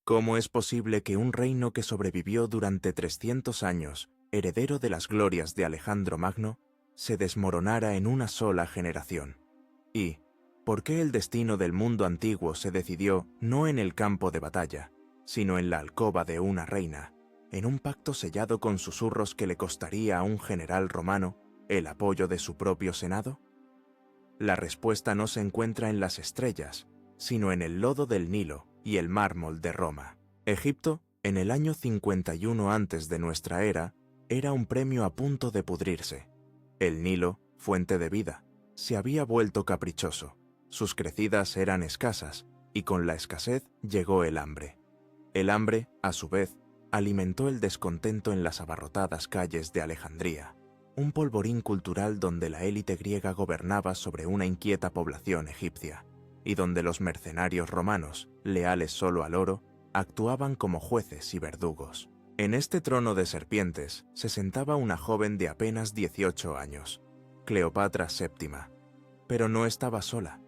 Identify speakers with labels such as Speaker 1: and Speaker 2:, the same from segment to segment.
Speaker 1: ¿Cómo es posible que un reino que sobrevivió durante 300 años, heredero de las glorias de Alejandro Magno, se desmoronara en una sola generación? ¿Y por qué el destino del mundo antiguo se decidió no en el campo de batalla, sino en la alcoba de una reina, en un pacto sellado con susurros que le costaría a un general romano el apoyo de su propio senado? La respuesta no se encuentra en las estrellas, sino en el lodo del Nilo y el mármol de Roma. Egipto, en el año 51 antes de nuestra era, era un premio a punto de pudrirse. El Nilo, fuente de vida, se había vuelto caprichoso. Sus crecidas eran escasas, y con la escasez llegó el hambre. El hambre, a su vez, alimentó el descontento en las abarrotadas calles de Alejandría, un polvorín cultural donde la élite griega gobernaba sobre una inquieta población egipcia, y donde los mercenarios romanos, leales solo al oro, actuaban como jueces y verdugos. En este trono de serpientes se sentaba una joven de apenas 18 años, Cleopatra VII, pero no estaba sola.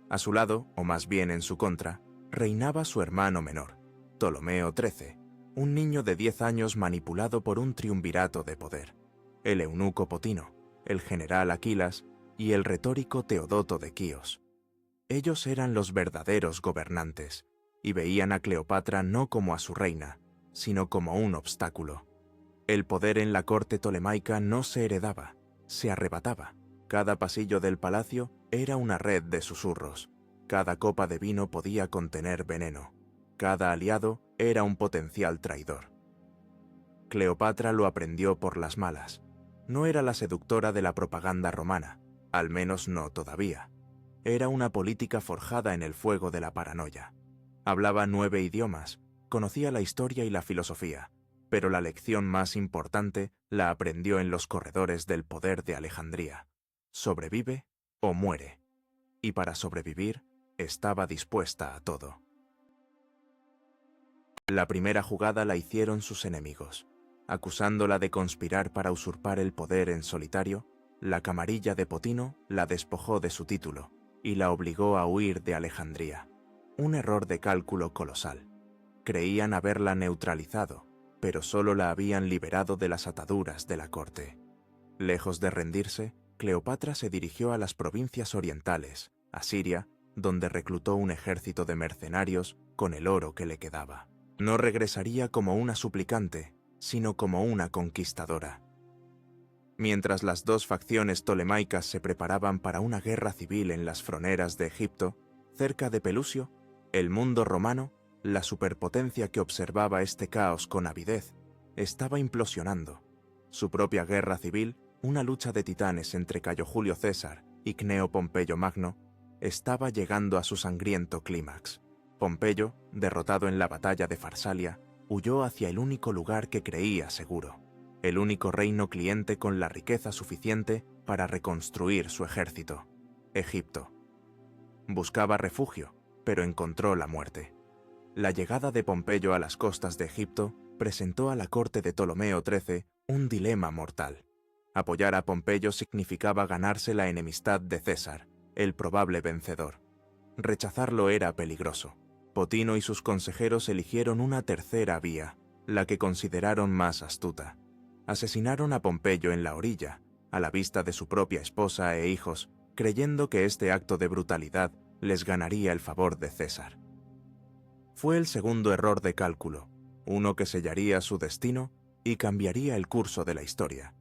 Speaker 1: A su lado, o más bien en su contra, reinaba su hermano menor, Ptolomeo XIII, un niño de 10 años manipulado por un triunvirato de poder: el eunuco Potino, el general Aquilas y el retórico Teodoto de Quíos. Ellos eran los verdaderos gobernantes, y veían a Cleopatra no como a su reina, sino como un obstáculo. El poder en la corte tolemaica no se heredaba, se arrebataba. Cada pasillo del palacio era una red de susurros. Cada copa de vino podía contener veneno. Cada aliado era un potencial traidor. Cleopatra lo aprendió por las malas. No era la seductora de la propaganda romana, al menos no todavía. Era una política forjada en el fuego de la paranoia. Hablaba 9 idiomas, conocía la historia y la filosofía, pero la lección más importante la aprendió en los corredores del poder de Alejandría. Sobrevive o muere. Y para sobrevivir, estaba dispuesta a todo. La primera jugada la hicieron sus enemigos. Acusándola de conspirar para usurpar el poder en solitario, la camarilla de Potino la despojó de su título y la obligó a huir de Alejandría. Un error de cálculo colosal. Creían haberla neutralizado, pero solo la habían liberado de las ataduras de la corte. Lejos de rendirse, Cleopatra se dirigió a las provincias orientales, a Siria, donde reclutó un ejército de mercenarios con el oro que le quedaba. No regresaría como una suplicante, sino como una conquistadora. Mientras las dos facciones tolemaicas se preparaban para una guerra civil en las fronteras de Egipto, cerca de Pelusio, el mundo romano, la superpotencia que observaba este caos con avidez, estaba implosionando. Su propia guerra civil, una lucha de titanes entre Cayo Julio César y Cneo Pompeyo Magno, estaba llegando a su sangriento clímax. Pompeyo, derrotado en la batalla de Farsalia, huyó hacia el único lugar que creía seguro, el único reino cliente con la riqueza suficiente para reconstruir su ejército: Egipto. Buscaba refugio, pero encontró la muerte. La llegada de Pompeyo a las costas de Egipto presentó a la corte de Ptolomeo XIII un dilema mortal. Apoyar a Pompeyo significaba ganarse la enemistad de César, el probable vencedor. Rechazarlo era peligroso. Potino y sus consejeros eligieron una tercera vía, la que consideraron más astuta. Asesinaron a Pompeyo en la orilla, a la vista de su propia esposa e hijos, creyendo que este acto de brutalidad les ganaría el favor de César. Fue el segundo error de cálculo, uno que sellaría su destino y cambiaría el curso de la historia.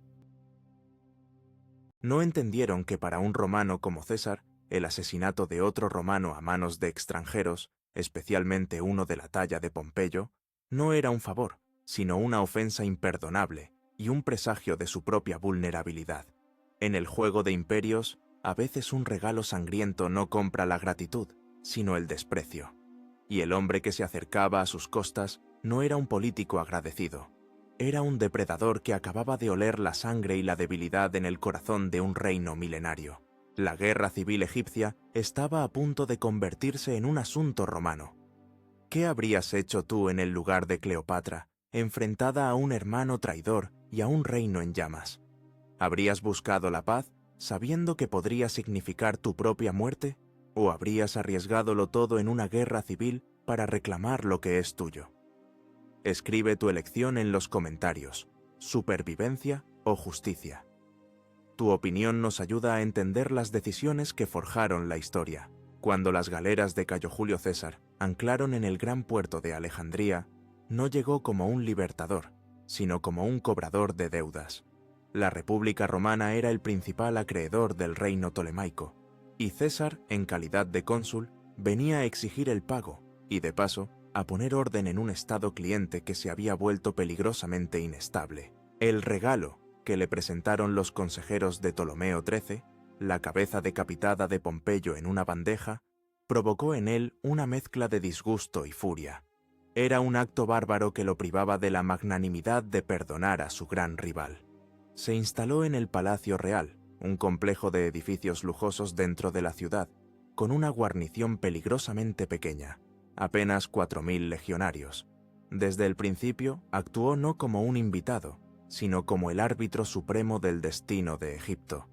Speaker 1: No entendieron que para un romano como César, el asesinato de otro romano a manos de extranjeros, especialmente uno de la talla de Pompeyo, no era un favor, sino una ofensa imperdonable y un presagio de su propia vulnerabilidad. En el juego de imperios, a veces un regalo sangriento no compra la gratitud, sino el desprecio. Y el hombre que se acercaba a sus costas no era un político agradecido. Era un depredador que acababa de oler la sangre y la debilidad en el corazón de un reino milenario. La guerra civil egipcia estaba a punto de convertirse en un asunto romano. ¿Qué habrías hecho tú en el lugar de Cleopatra, enfrentada a un hermano traidor y a un reino en llamas? ¿Habrías buscado la paz, sabiendo que podría significar tu propia muerte? ¿O habrías arriesgadolo todo en una guerra civil para reclamar lo que es tuyo. Escribe tu elección en los comentarios, supervivencia o justicia. Tu opinión nos ayuda a entender las decisiones que forjaron la historia. Cuando las galeras de Cayo Julio César anclaron en el gran puerto de Alejandría, no llegó como un libertador, sino como un cobrador de deudas. La República Romana era el principal acreedor del reino tolemaico, y César, en calidad de cónsul, venía a exigir el pago y, de paso, a poner orden en un estado cliente que se había vuelto peligrosamente inestable. El regalo que le presentaron los consejeros de Ptolomeo XIII, la cabeza decapitada de Pompeyo en una bandeja, provocó en él una mezcla de disgusto y furia. Era un acto bárbaro que lo privaba de la magnanimidad de perdonar a su gran rival. Se instaló en el Palacio Real, un complejo de edificios lujosos dentro de la ciudad, con una guarnición peligrosamente pequeña, apenas 4.000 legionarios. Desde el principio actuó no como un invitado, sino como el árbitro supremo del destino de Egipto.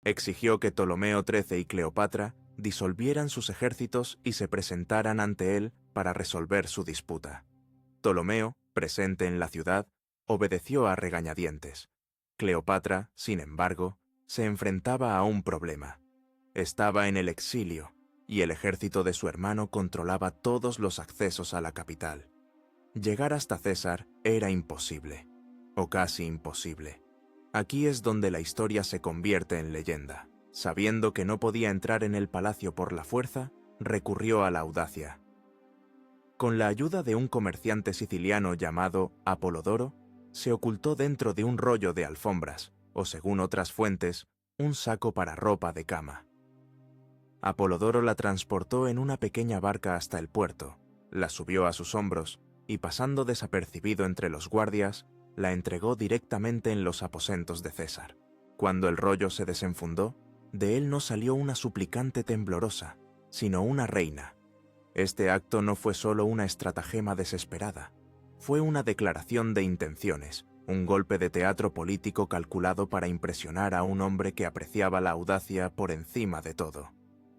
Speaker 1: Exigió que Ptolomeo XIII y Cleopatra disolvieran sus ejércitos y se presentaran ante él para resolver su disputa. Ptolomeo, presente en la ciudad, obedeció a regañadientes. Cleopatra, sin embargo, se enfrentaba a un problema. Estaba en el exilio, y el ejército de su hermano controlaba todos los accesos a la capital. Llegar hasta César era imposible, o casi imposible. Aquí es donde la historia se convierte en leyenda. Sabiendo que no podía entrar en el palacio por la fuerza, recurrió a la audacia. Con la ayuda de un comerciante siciliano llamado Apolodoro, se ocultó dentro de un rollo de alfombras, o según otras fuentes, un saco para ropa de cama. Apolodoro la transportó en una pequeña barca hasta el puerto, la subió a sus hombros y, pasando desapercibido entre los guardias, la entregó directamente en los aposentos de César. Cuando el rollo se desenfundó, de él no salió una suplicante temblorosa, sino una reina. Este acto no fue solo una estratagema desesperada, fue una declaración de intenciones, un golpe de teatro político calculado para impresionar a un hombre que apreciaba la audacia por encima de todo.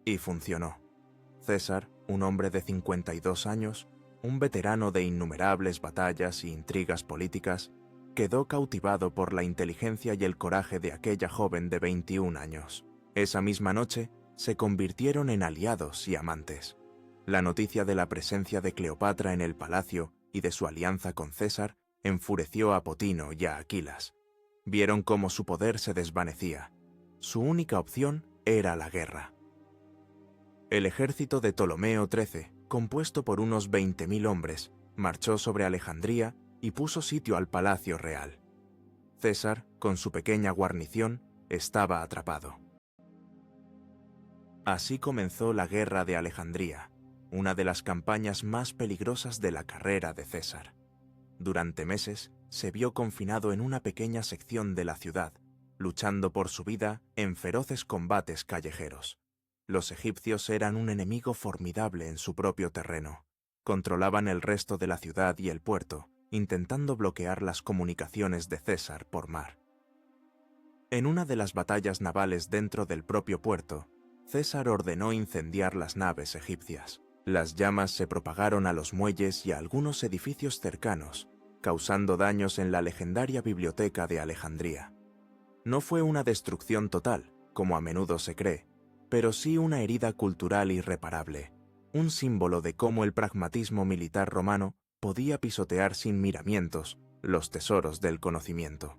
Speaker 1: Y funcionó. César, un hombre de 52 años, un veterano de innumerables batallas e intrigas políticas, quedó cautivado por la inteligencia y el coraje de aquella joven de 21 años. Esa misma noche, se convirtieron en aliados y amantes. La noticia de la presencia de Cleopatra en el palacio y de su alianza con César enfureció a Potino y a Aquilas. Vieron cómo su poder se desvanecía. Su única opción era la guerra. El ejército de Ptolomeo XIII, compuesto por unos 20.000 hombres, marchó sobre Alejandría y puso sitio al Palacio Real. César, con su pequeña guarnición, estaba atrapado. Así comenzó la Guerra de Alejandría, una de las campañas más peligrosas de la carrera de César. Durante meses, se vio confinado en una pequeña sección de la ciudad, luchando por su vida en feroces combates callejeros. Los egipcios eran un enemigo formidable en su propio terreno. Controlaban el resto de la ciudad y el puerto, intentando bloquear las comunicaciones de César por mar. En una de las batallas navales dentro del propio puerto, César ordenó incendiar las naves egipcias. Las llamas se propagaron a los muelles y a algunos edificios cercanos, causando daños en la legendaria biblioteca de Alejandría. No fue una destrucción total, como a menudo se cree, pero sí una herida cultural irreparable, un símbolo de cómo el pragmatismo militar romano podía pisotear sin miramientos los tesoros del conocimiento.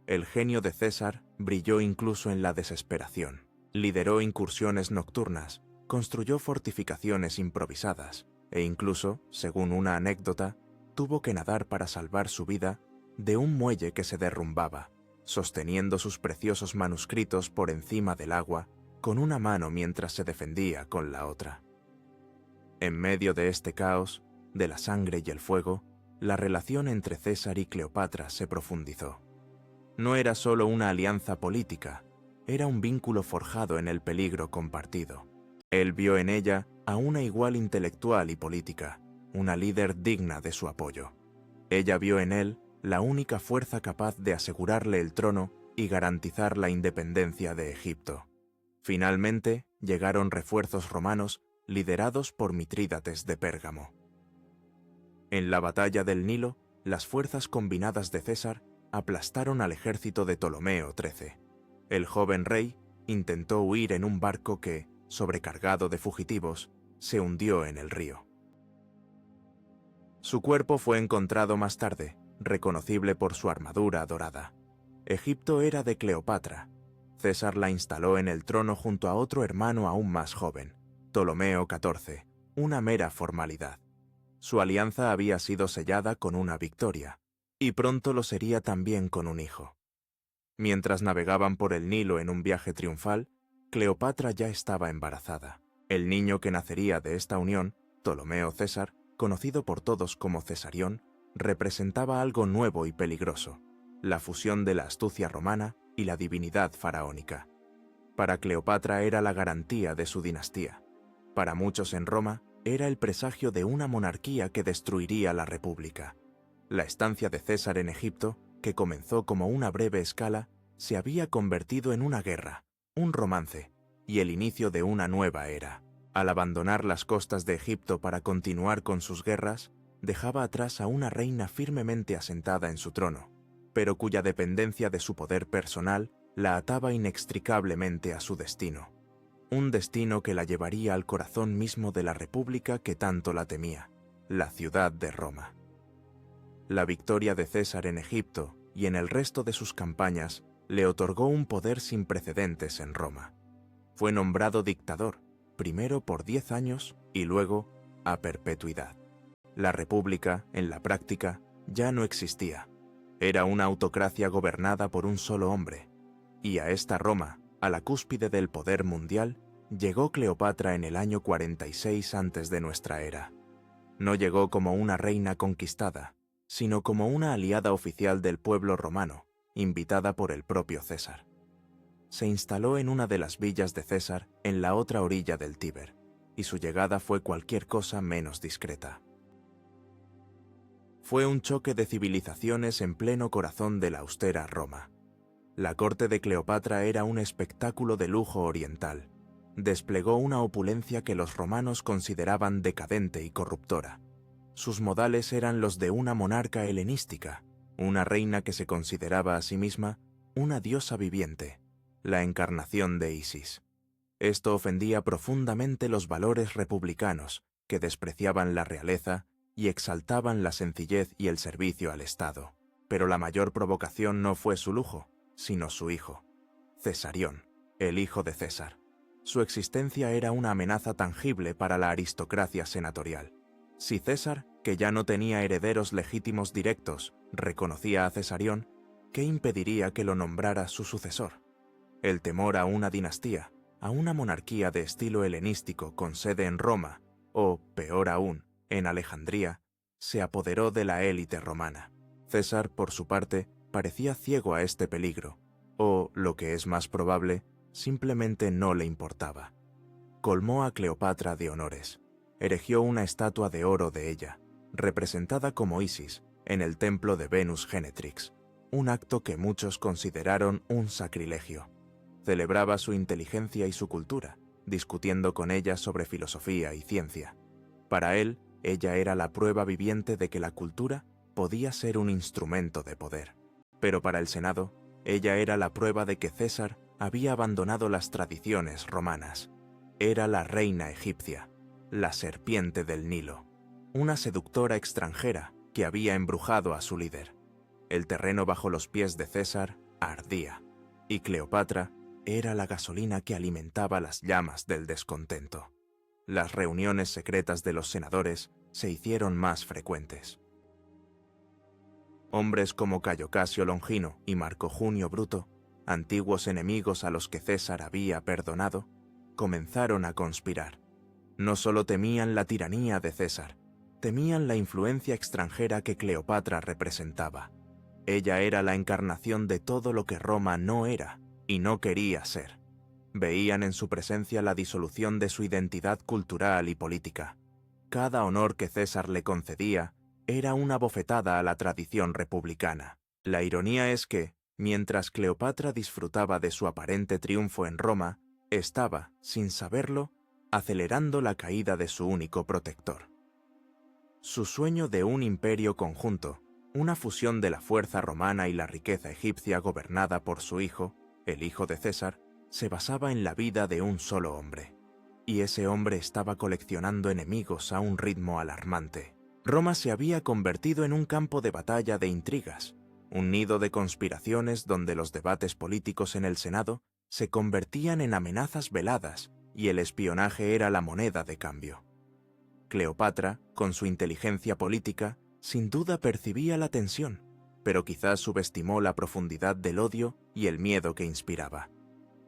Speaker 1: El genio de César brilló incluso en la desesperación. Lideró incursiones nocturnas, construyó fortificaciones improvisadas e incluso, según una anécdota, tuvo que nadar para salvar su vida de un muelle que se derrumbaba, sosteniendo sus preciosos manuscritos por encima del agua con una mano mientras se defendía con la otra. En medio de este caos, de la sangre y el fuego, la relación entre César y Cleopatra se profundizó. No era solo una alianza política, era un vínculo forjado en el peligro compartido. Él vio en ella a una igual intelectual y política, una líder digna de su apoyo. Ella vio en él la única fuerza capaz de asegurarle el trono y garantizar la independencia de Egipto. Finalmente, llegaron refuerzos romanos liderados por Mitrídates de Pérgamo. En la batalla del Nilo, las fuerzas combinadas de César aplastaron al ejército de Ptolomeo XIII. El joven rey intentó huir en un barco que, sobrecargado de fugitivos, se hundió en el río. Su cuerpo fue encontrado más tarde, reconocible por su armadura dorada. Egipto era de Cleopatra. César la instaló en el trono junto a otro hermano aún más joven, Ptolomeo XIV, una mera formalidad. Su alianza había sido sellada con una victoria, y pronto lo sería también con un hijo. Mientras navegaban por el Nilo en un viaje triunfal, Cleopatra ya estaba embarazada. El niño que nacería de esta unión, Ptolomeo César, conocido por todos como Cesarión, representaba algo nuevo y peligroso, la fusión de la astucia romana y la divinidad faraónica. Para Cleopatra era la garantía de su dinastía. Para muchos en Roma, era el presagio de una monarquía que destruiría la república. La estancia de César en Egipto, que comenzó como una breve escala, se había convertido en una guerra, un romance y el inicio de una nueva era. Al abandonar las costas de Egipto para continuar con sus guerras, dejaba atrás a una reina firmemente asentada en su trono, pero cuya dependencia de su poder personal la ataba inextricablemente a su destino. Un destino que la llevaría al corazón mismo de la república que tanto la temía, la ciudad de Roma. La victoria de César en Egipto y en el resto de sus campañas le otorgó un poder sin precedentes en Roma. Fue nombrado dictador, primero por 10 años y luego a perpetuidad. La república, en la práctica, ya no existía. Era una autocracia gobernada por un solo hombre, y a esta Roma, a la cúspide del poder mundial, llegó Cleopatra en el año 46 antes de nuestra era. No llegó como una reina conquistada, sino como una aliada oficial del pueblo romano, invitada por el propio César. Se instaló en una de las villas de César en la otra orilla del Tíber, y su llegada fue cualquier cosa menos discreta. Fue un choque de civilizaciones en pleno corazón de la austera Roma. La corte de Cleopatra era un espectáculo de lujo oriental. Desplegó una opulencia que los romanos consideraban decadente y corruptora. Sus modales eran los de una monarca helenística, una reina que se consideraba a sí misma una diosa viviente, la encarnación de Isis. Esto ofendía profundamente los valores republicanos, que despreciaban la realeza y exaltaban la sencillez y el servicio al Estado. Pero la mayor provocación no fue su lujo, sino su hijo, Cesarión, el hijo de César. Su existencia era una amenaza tangible para la aristocracia senatorial. Si César, que ya no tenía herederos legítimos directos, reconocía a Cesarión, ¿qué impediría que lo nombrara su sucesor? El temor a una dinastía, a una monarquía de estilo helenístico con sede en Roma, o, peor aún, en Alejandría, se apoderó de la élite romana. César, por su parte, parecía ciego a este peligro, o, lo que es más probable, simplemente no le importaba. Colmó a Cleopatra de honores. Erigió una estatua de oro de ella, representada como Isis, en el templo de Venus Genetrix, un acto que muchos consideraron un sacrilegio. Celebraba su inteligencia y su cultura, discutiendo con ella sobre filosofía y ciencia. Para él, ella era la prueba viviente de que la cultura podía ser un instrumento de poder. Pero para el Senado, ella era la prueba de que César había abandonado las tradiciones romanas. Era la reina egipcia, la serpiente del Nilo, una seductora extranjera que había embrujado a su líder. El terreno bajo los pies de César ardía, y Cleopatra era la gasolina que alimentaba las llamas del descontento. Las reuniones secretas de los senadores se hicieron más frecuentes. Hombres como Cayo Casio Longino y Marco Junio Bruto, antiguos enemigos a los que César había perdonado, comenzaron a conspirar. No solo temían la tiranía de César, temían la influencia extranjera que Cleopatra representaba. Ella era la encarnación de todo lo que Roma no era y no quería ser. Veían en su presencia la disolución de su identidad cultural y política. Cada honor que César le concedía era una bofetada a la tradición republicana. La ironía es que, mientras Cleopatra disfrutaba de su aparente triunfo en Roma, estaba, sin saberlo, acelerando la caída de su único protector. Su sueño de un imperio conjunto, una fusión de la fuerza romana y la riqueza egipcia gobernada por su hijo, el hijo de César, se basaba en la vida de un solo hombre. Y ese hombre estaba coleccionando enemigos a un ritmo alarmante. Roma se había convertido en un campo de batalla de intrigas, un nido de conspiraciones donde los debates políticos en el Senado se convertían en amenazas veladas y el espionaje era la moneda de cambio. Cleopatra, con su inteligencia política, sin duda percibía la tensión, pero quizás subestimó la profundidad del odio y el miedo que inspiraba.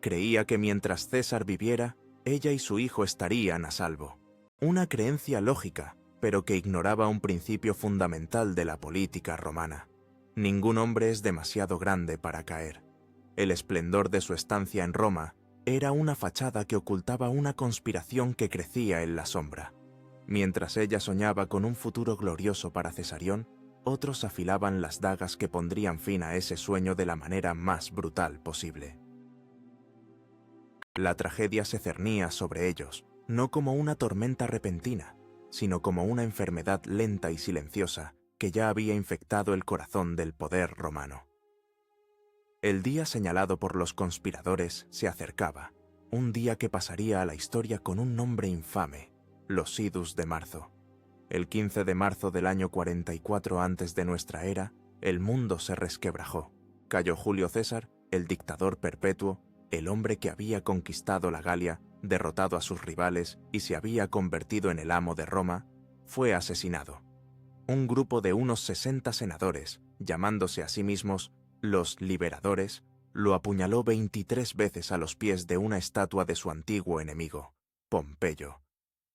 Speaker 1: Creía que mientras César viviera, ella y su hijo estarían a salvo. Una creencia lógica, pero que ignoraba un principio fundamental de la política romana. Ningún hombre es demasiado grande para caer. El esplendor de su estancia en Roma era una fachada que ocultaba una conspiración que crecía en la sombra. Mientras ella soñaba con un futuro glorioso para Cesarión, otros afilaban las dagas que pondrían fin a ese sueño de la manera más brutal posible. La tragedia se cernía sobre ellos, no como una tormenta repentina, sino como una enfermedad lenta y silenciosa que ya había infectado el corazón del poder romano. El día señalado por los conspiradores se acercaba, un día que pasaría a la historia con un nombre infame, los Idus de marzo. El 15 de marzo del año 44 antes de nuestra era, el mundo se resquebrajó. Cayó Julio César, el dictador perpetuo, el hombre que había conquistado la Galia, derrotado a sus rivales y se había convertido en el amo de Roma, fue asesinado. Un grupo de unos 60 senadores, llamándose a sí mismos los Liberadores, lo apuñaló 23 veces a los pies de una estatua de su antiguo enemigo, Pompeyo.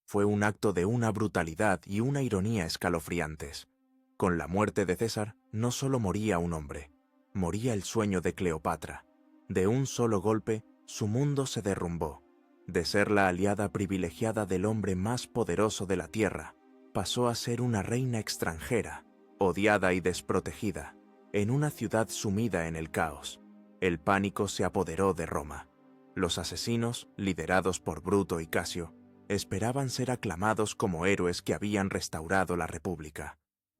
Speaker 1: Fue un acto de una brutalidad y una ironía escalofriantes. Con la muerte de César no solo moría un hombre, moría el sueño de Cleopatra. De un solo golpe, su mundo se derrumbó. De ser la aliada privilegiada del hombre más poderoso de la tierra, pasó a ser una reina extranjera, odiada y desprotegida, en una ciudad sumida en el caos. El pánico se apoderó de Roma. Los asesinos, liderados por Bruto y Casio, esperaban ser aclamados como héroes que habían restaurado la República.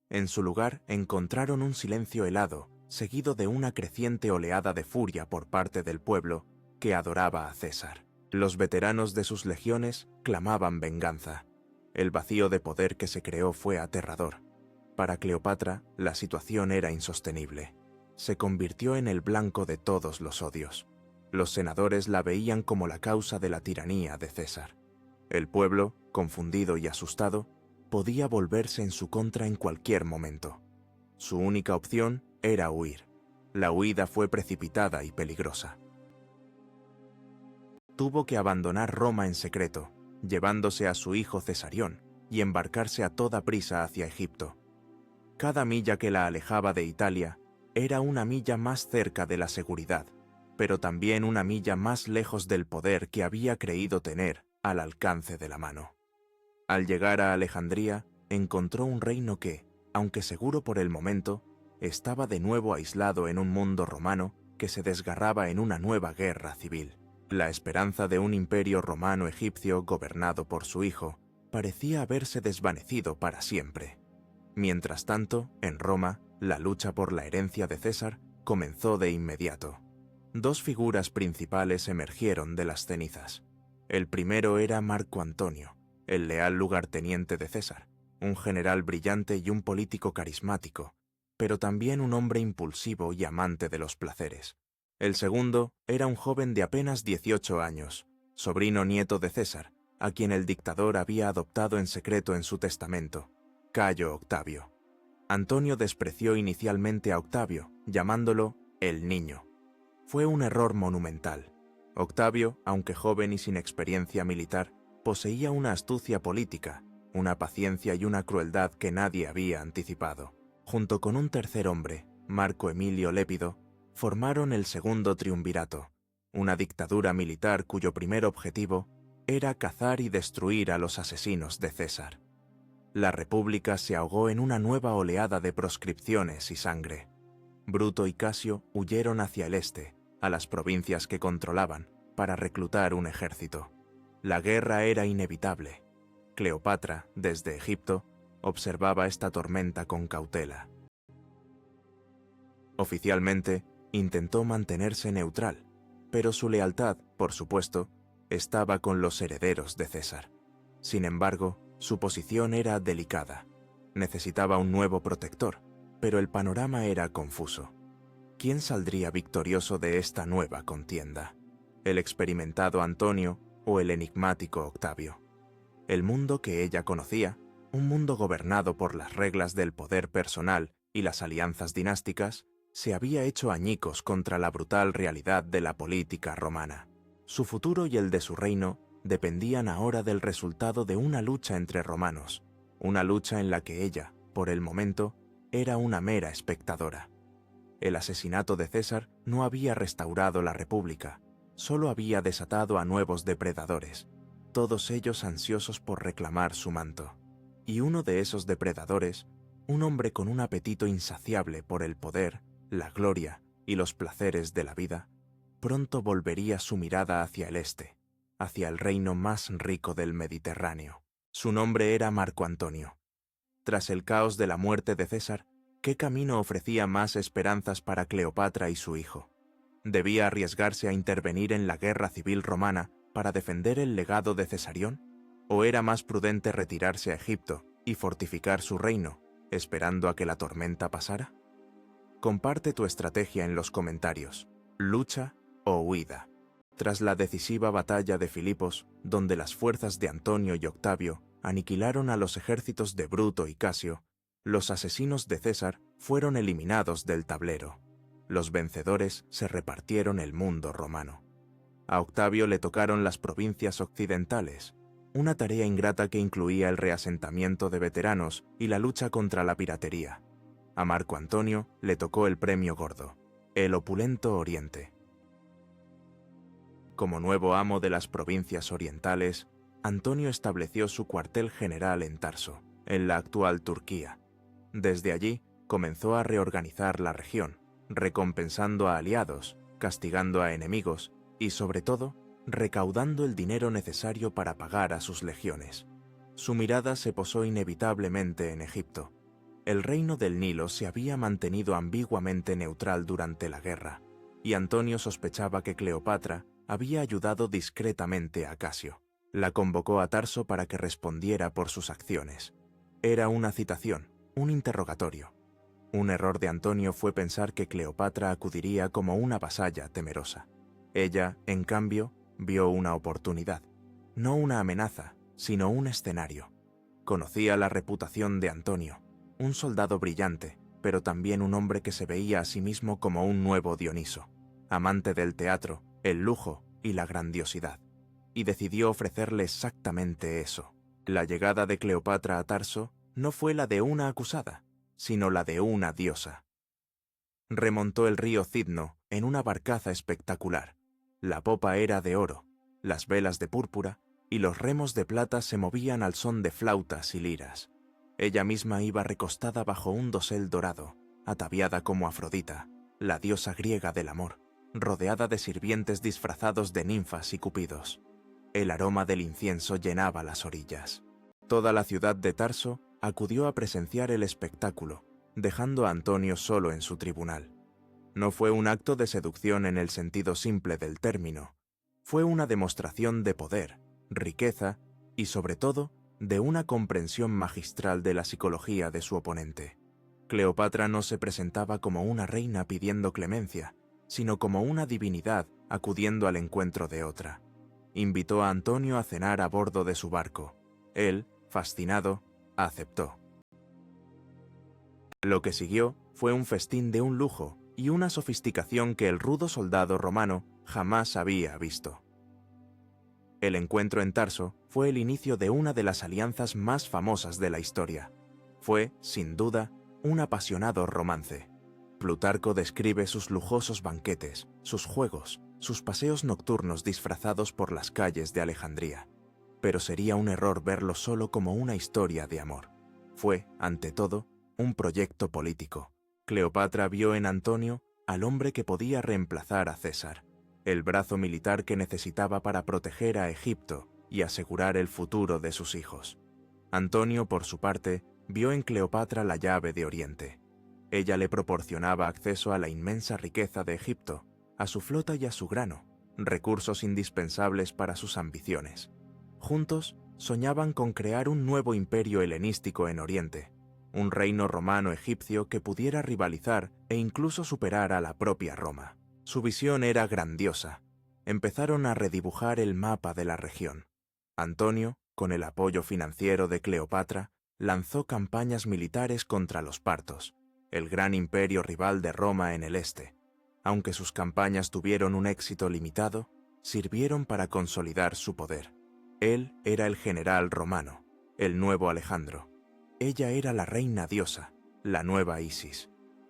Speaker 1: En su lugar encontraron un silencio helado, seguido de una creciente oleada de furia por parte del pueblo que adoraba a César. Los veteranos de sus legiones clamaban venganza. El vacío de poder que se creó fue aterrador. Para Cleopatra, la situación era insostenible. Se convirtió en el blanco de todos los odios. Los senadores la veían como la causa de la tiranía de César. El pueblo, confundido y asustado, podía volverse en su contra en cualquier momento. Su única opción era huir. La huida fue precipitada y peligrosa. Tuvo que abandonar Roma en secreto, llevándose a su hijo Cesarión, y embarcarse a toda prisa hacia Egipto. Cada milla que la alejaba de Italia era una milla más cerca de la seguridad, pero también una milla más lejos del poder que había creído tener al alcance de la mano. Al llegar a Alejandría, encontró un reino que, aunque seguro por el momento, estaba de nuevo aislado en un mundo romano que se desgarraba en una nueva guerra civil. La esperanza de un imperio romano-egipcio gobernado por su hijo parecía haberse desvanecido para siempre. Mientras tanto, en Roma, la lucha por la herencia de César comenzó de inmediato. Dos figuras principales emergieron de las cenizas. El primero era Marco Antonio, el leal lugarteniente de César, un general brillante y un político carismático, pero también un hombre impulsivo y amante de los placeres. El segundo era un joven de apenas 18 años, sobrino nieto de César, a quien el dictador había adoptado en secreto en su testamento, Cayo Octavio. Antonio despreció inicialmente a Octavio, llamándolo el niño. Fue un error monumental. Octavio, aunque joven y sin experiencia militar, poseía una astucia política, una paciencia y una crueldad que nadie había anticipado. Junto con un tercer hombre, Marco Emilio Lépido, formaron el segundo triunvirato, una dictadura militar cuyo primer objetivo era cazar y destruir a los asesinos de César. La República se ahogó en una nueva oleada de proscripciones y sangre. Bruto y Casio huyeron hacia el este, a las provincias que controlaban, para reclutar un ejército. La guerra era inevitable. Cleopatra, desde Egipto, observaba esta tormenta con cautela. Oficialmente, intentó mantenerse neutral, pero su lealtad, por supuesto, estaba con los herederos de César. Sin embargo, su posición era delicada. Necesitaba un nuevo protector, pero el panorama era confuso. ¿Quién saldría victorioso de esta nueva contienda? ¿El experimentado Antonio o el enigmático Octavio? El mundo que ella conocía, un mundo gobernado por las reglas del poder personal y las alianzas dinásticas, se había hecho añicos contra la brutal realidad de la política romana. Su futuro y el de su reino dependían ahora del resultado de una lucha entre romanos, una lucha en la que ella, por el momento, era una mera espectadora. El asesinato de César no había restaurado la República, solo había desatado a nuevos depredadores, todos ellos ansiosos por reclamar su manto. Y uno de esos depredadores, un hombre con un apetito insaciable por el poder, la gloria y los placeres de la vida, pronto volvería su mirada hacia el este, hacia el reino más rico del Mediterráneo. Su nombre era Marco Antonio. Tras el caos de la muerte de César, ¿qué camino ofrecía más esperanzas para Cleopatra y su hijo? ¿Debía arriesgarse a intervenir en la guerra civil romana para defender el legado de Cesarión? ¿O era más prudente retirarse a Egipto y fortificar su reino, esperando a que la tormenta pasara? Comparte tu estrategia en los comentarios. ¿Lucha o huida? Tras la decisiva batalla de Filipos, donde las fuerzas de Antonio y Octavio aniquilaron a los ejércitos de Bruto y Casio, los asesinos de César fueron eliminados del tablero. Los vencedores se repartieron el mundo romano. A Octavio le tocaron las provincias occidentales, una tarea ingrata que incluía el reasentamiento de veteranos y la lucha contra la piratería. A Marco Antonio le tocó el premio gordo, el opulento Oriente. Como nuevo amo de las provincias orientales, Antonio estableció su cuartel general en Tarso, en la actual Turquía. Desde allí comenzó a reorganizar la región, recompensando a aliados, castigando a enemigos y, sobre todo, recaudando el dinero necesario para pagar a sus legiones. Su mirada se posó inevitablemente en Egipto. El reino del Nilo se había mantenido ambiguamente neutral durante la guerra, y Antonio sospechaba que Cleopatra había ayudado discretamente a Casio. La convocó a Tarso para que respondiera por sus acciones. Era una citación, un interrogatorio. Un error de Antonio fue pensar que Cleopatra acudiría como una vasalla temerosa. Ella, en cambio, vio una oportunidad. No una amenaza, sino un escenario. Conocía la reputación de Antonio, un soldado brillante, pero también un hombre que se veía a sí mismo como un nuevo Dioniso, amante del teatro, el lujo y la grandiosidad. Y decidió ofrecerle exactamente eso. La llegada de Cleopatra a Tarso no fue la de una acusada, sino la de una diosa. Remontó el río Cidno en una barcaza espectacular. La popa era de oro, las velas de púrpura y los remos de plata se movían al son de flautas y liras. Ella misma iba recostada bajo un dosel dorado, ataviada como Afrodita, la diosa griega del amor, rodeada de sirvientes disfrazados de ninfas y cupidos. El aroma del incienso llenaba las orillas. Toda la ciudad de Tarso acudió a presenciar el espectáculo, dejando a Antonio solo en su tribunal. No fue un acto de seducción en el sentido simple del término. Fue una demostración de poder, riqueza y, sobre todo, de una comprensión magistral de la psicología de su oponente. Cleopatra no se presentaba como una reina pidiendo clemencia, sino como una divinidad acudiendo al encuentro de otra. Invitó a Antonio a cenar a bordo de su barco. Él, fascinado, aceptó. Lo que siguió fue un festín de un lujo y una sofisticación que el rudo soldado romano jamás había visto. El encuentro en Tarso fue el inicio de una de las alianzas más famosas de la historia. Fue, sin duda, un apasionado romance. Plutarco describe sus lujosos banquetes, sus juegos, sus paseos nocturnos disfrazados por las calles de Alejandría. Pero sería un error verlo solo como una historia de amor. Fue, ante todo, un proyecto político. Cleopatra vio en Antonio al hombre que podía reemplazar a César, el brazo militar que necesitaba para proteger a Egipto y asegurar el futuro de sus hijos. Antonio, por su parte, vio en Cleopatra la llave de Oriente. Ella le proporcionaba acceso a la inmensa riqueza de Egipto, a su flota y a su grano, recursos indispensables para sus ambiciones. Juntos, soñaban con crear un nuevo imperio helenístico en Oriente, un reino romano-egipcio que pudiera rivalizar e incluso superar a la propia Roma. Su visión era grandiosa. Empezaron a redibujar el mapa de la región. Antonio, con el apoyo financiero de Cleopatra, lanzó campañas militares contra los partos, el gran imperio rival de Roma en el este. Aunque sus campañas tuvieron un éxito limitado, sirvieron para consolidar su poder. Él era el general romano, el nuevo Alejandro. Ella era la reina diosa, la nueva Isis.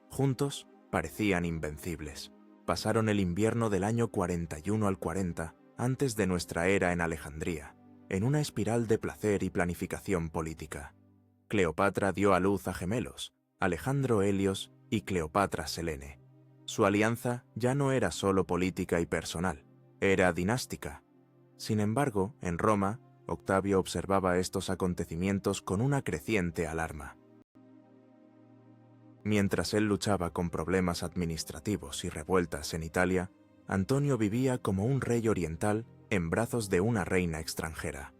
Speaker 1: Juntos parecían invencibles. Pasaron el invierno del año 41 al 40 antes de nuestra era en Alejandría, en una espiral de placer y planificación política. Cleopatra dio a luz a gemelos, Alejandro Helios y Cleopatra Selene. Su alianza ya no era solo política y personal, era dinástica. Sin embargo, en Roma, Octavio observaba estos acontecimientos con una creciente alarma. Mientras él luchaba con problemas administrativos y revueltas en Italia, Antonio vivía como un rey oriental en brazos de una reina extranjera.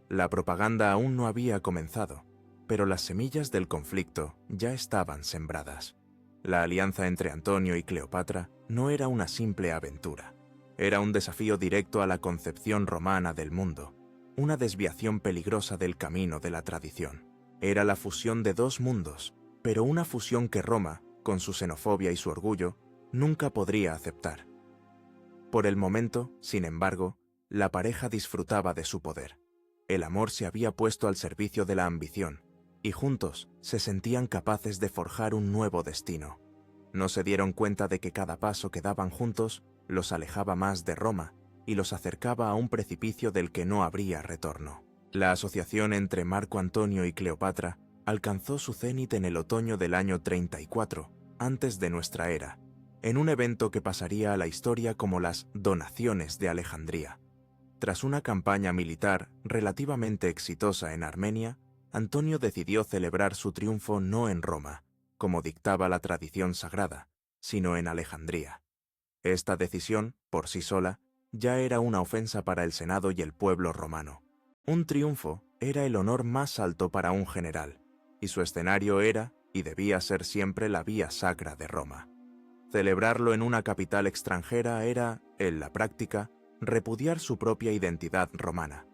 Speaker 1: La propaganda aún no había comenzado, pero las semillas del conflicto ya estaban sembradas. La alianza entre Antonio y Cleopatra no era una simple aventura. Era un desafío directo a la concepción romana del mundo, una desviación peligrosa del camino de la tradición. Era la fusión de dos mundos, pero una fusión que Roma, con su xenofobia y su orgullo, nunca podría aceptar. Por el momento, sin embargo, la pareja disfrutaba de su poder. El amor se había puesto al servicio de la ambición, y juntos se sentían capaces de forjar un nuevo destino. No se dieron cuenta de que cada paso que daban juntos los alejaba más de Roma y los acercaba a un precipicio del que no habría retorno. La asociación entre Marco Antonio y Cleopatra alcanzó su cénit en el otoño del año 34, antes de nuestra era, en un evento que pasaría a la historia como las Donaciones de Alejandría. Tras una campaña militar relativamente exitosa en Armenia, Antonio decidió celebrar su triunfo no en Roma, como dictaba la tradición sagrada, sino en Alejandría. Esta decisión, por sí sola, ya era una ofensa para el Senado y el pueblo romano. Un triunfo era el honor más alto para un general, y su escenario era y debía ser siempre la vía sacra de Roma. Celebrarlo en una capital extranjera era, en la práctica, repudiar su propia identidad romana.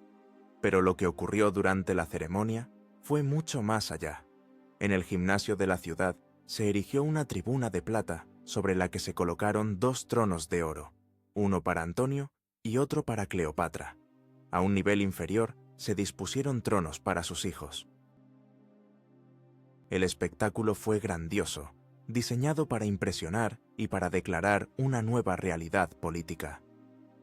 Speaker 1: Pero lo que ocurrió durante la ceremonia fue mucho más allá. En el gimnasio de la ciudad se erigió una tribuna de plata sobre la que se colocaron dos tronos de oro, uno para Antonio y otro para Cleopatra. A un nivel inferior se dispusieron tronos para sus hijos. El espectáculo fue grandioso, diseñado para impresionar y para declarar una nueva realidad política.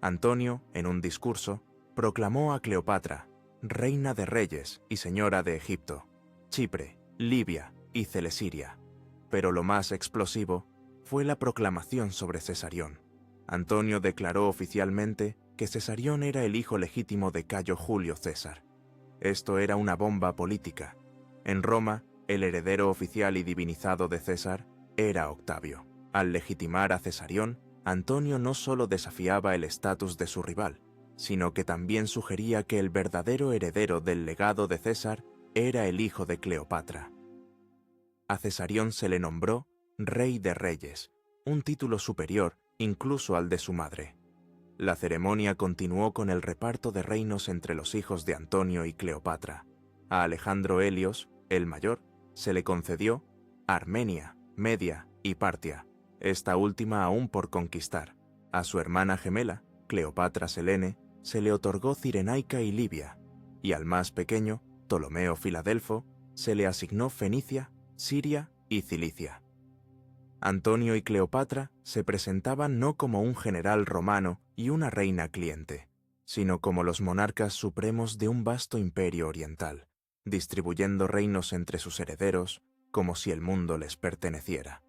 Speaker 1: Antonio, en un discurso, proclamó a Cleopatra reina de reyes y señora de Egipto, Chipre, Libia y Celesiria. Pero lo más explosivo fue la proclamación sobre Cesarión. Antonio declaró oficialmente que Cesarión era el hijo legítimo de Cayo Julio César. Esto era una bomba política. En Roma, el heredero oficial y divinizado de César era Octavio. Al legitimar a Cesarión, Antonio no solo desafiaba el estatus de su rival, sino que también sugería que el verdadero heredero del legado de César era el hijo de Cleopatra. A Cesarión se le nombró Rey de Reyes, un título superior incluso al de su madre. La ceremonia continuó con el reparto de reinos entre los hijos de Antonio y Cleopatra. A Alejandro Helios, el mayor, se le concedió Armenia, Media y Partia, esta última aún por conquistar. A su hermana gemela, Cleopatra Selene, se le otorgó Cirenaica y Libia, y al más pequeño, Ptolomeo Filadelfo, se le asignó Fenicia, Siria y Cilicia. Antonio y Cleopatra se presentaban no como un general romano y una reina cliente, sino como los monarcas supremos de un vasto imperio oriental, distribuyendo reinos entre sus herederos como si el mundo les perteneciera.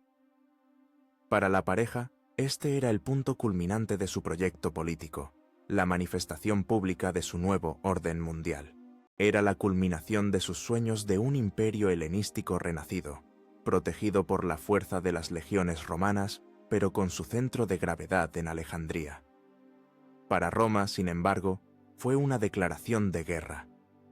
Speaker 1: Para la pareja, este era el punto culminante de su proyecto político, la manifestación pública de su nuevo orden mundial. Era la culminación de sus sueños de un imperio helenístico renacido, protegido por la fuerza de las legiones romanas, pero con su centro de gravedad en Alejandría. Para Roma, sin embargo, fue una declaración de guerra.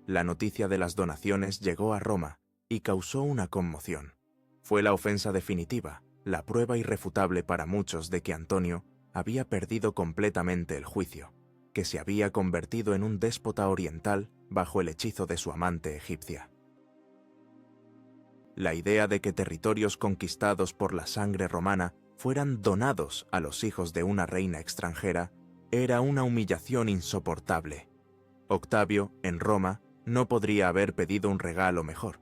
Speaker 1: La noticia de las donaciones llegó a Roma y causó una conmoción. Fue la ofensa definitiva, la prueba irrefutable para muchos de que Antonio había perdido completamente el juicio, que se había convertido en un déspota oriental bajo el hechizo de su amante egipcia. La idea de que territorios conquistados por la sangre romana fueran donados a los hijos de una reina extranjera era una humillación insoportable. Octavio, en Roma, no podría haber pedido un regalo mejor.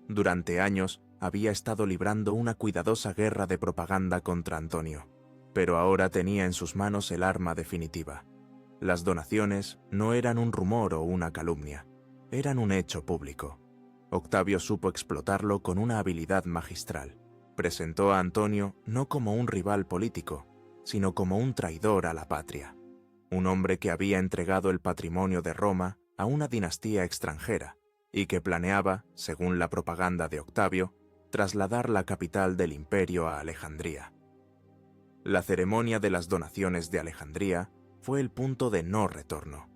Speaker 1: Durante años había estado librando una cuidadosa guerra de propaganda contra Antonio, pero ahora tenía en sus manos el arma definitiva. Las donaciones no eran un rumor o una calumnia, eran un hecho público. Octavio supo explotarlo con una habilidad magistral. Presentó a Antonio no como un rival político, sino como un traidor a la patria. Un hombre que había entregado el patrimonio de Roma a una dinastía extranjera y que planeaba, según la propaganda de Octavio, trasladar la capital del imperio a Alejandría. La ceremonia de las donaciones de Alejandría fue el punto de no retorno.